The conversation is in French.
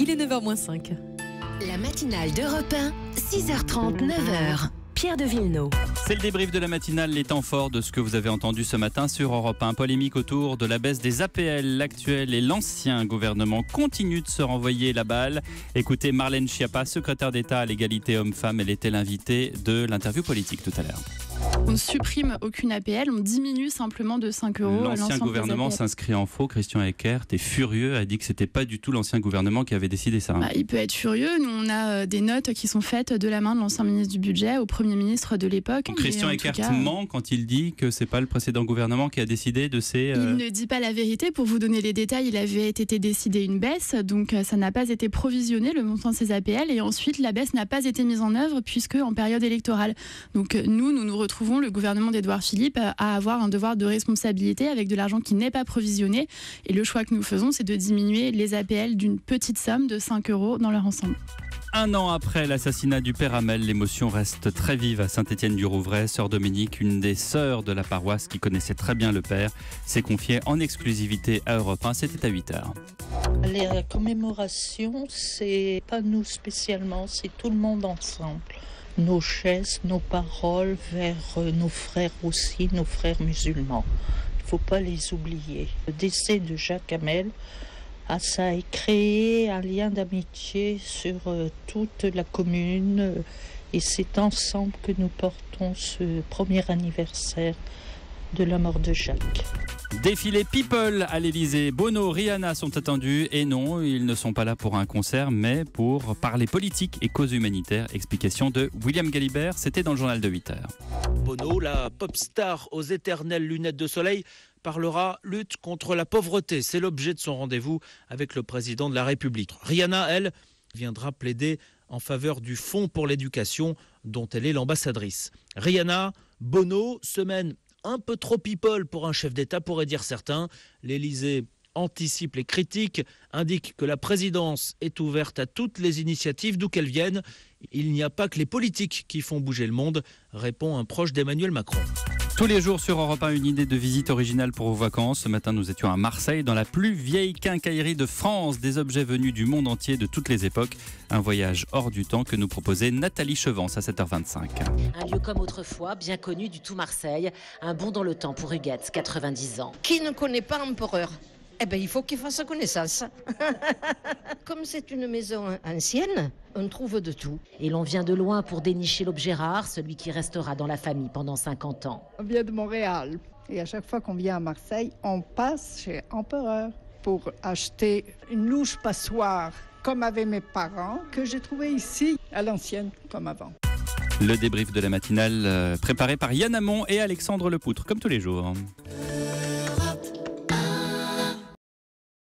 Il est 9h-5. La matinale d'Europe 1, 6h30, 9h. Pierre de Villeneuve. C'est le débrief de la matinale, les temps forts de ce que vous avez entendu ce matin sur Europe 1. Polémique autour de la baisse des APL. L'actuel et l'ancien gouvernement continuent de se renvoyer la balle. Écoutez Marlène Schiappa, secrétaire d'État à l'égalité homme-femme. Elle était l'invitée de l'interview politique tout à l'heure. On ne supprime aucune APL, on diminue simplement de 5 euros. L'ancien gouvernement s'inscrit en faux. Christian Eckert est furieux, a dit que c'était pas du tout l'ancien gouvernement qui avait décidé ça. Il peut être furieux. Nous, on a des notes qui sont faites de la main de l'ancien ministre du Budget au Premier ministre de l'époque. Christian Eckert ment quand il dit que c'est pas le précédent gouvernement qui a décidé de ces... Il ne dit pas la vérité. Pour vous donner les détails, il avait été décidé une baisse, donc ça n'a pas été provisionné, le montant de ces APL, et ensuite la baisse n'a pas été mise en œuvre puisque en période électorale. Donc nous retrouvons le gouvernement d'Édouard Philippe à avoir un devoir de responsabilité avec de l'argent qui n'est pas provisionné, et le choix que nous faisons, c'est de diminuer les APL d'une petite somme de 5 euros dans leur ensemble. Un an après l'assassinat du père Hamel, l'émotion reste très vive à Saint-Étienne-du-Rouvray. Sœur Dominique, une des sœurs de la paroisse qui connaissait très bien le père, s'est confiée en exclusivité à Europe 1. C'était à 8h. La commémoration, c'est pas nous spécialement, c'est tout le monde ensemble. Nos gestes, nos paroles vers nos frères aussi, nos frères musulmans. Il ne faut pas les oublier. Le décès de Jacques Hamel, ça a créé un lien d'amitié sur toute la commune, et c'est ensemble que nous portons ce premier anniversaire de la mort de Jacques. Défilé People à l'Elysée. Bono, Rihanna sont attendus, et non, ils ne sont pas là pour un concert, mais pour parler politique et causes humanitaires. Explication de William Galibert, c'était dans le journal de 8h. Bono, la pop star aux éternelles lunettes de soleil, parlera lutte contre la pauvreté. C'est l'objet de son rendez-vous avec le président de la République. Rihanna, elle, viendra plaider en faveur du Fonds pour l'éducation dont elle est l'ambassadrice. Rihanna, Bono, semaine un peu trop people pour un chef d'État, pourraient dire certains. L'Élysée anticipe les critiques, indique que la présidence est ouverte à toutes les initiatives d'où qu'elles viennent. Il n'y a pas que les politiques qui font bouger le monde, répond un proche d'Emmanuel Macron. Tous les jours sur Europe 1, une idée de visite originale pour vos vacances. Ce matin, nous étions à Marseille, dans la plus vieille quincaillerie de France. Des objets venus du monde entier, de toutes les époques. Un voyage hors du temps que nous proposait Nathalie Chevance à 7h25. Un lieu comme autrefois, bien connu du tout Marseille. Un bond dans le temps pour Huguette, 90 ans. Qui ne connaît pas Empereur ? Il faut qu'il fasse connaissance. Comme c'est une maison ancienne, on trouve de tout. Et l'on vient de loin pour dénicher l'objet rare, celui qui restera dans la famille pendant 50 ans. On vient de Montréal. Et à chaque fois qu'on vient à Marseille, on passe chez Empereur pour acheter une louche passoire, comme avaient mes parents, que j'ai trouvé ici, à l'ancienne, comme avant. Le débrief de la matinale préparé par Yann Amon et Alexandre Lepoutre, comme tous les jours.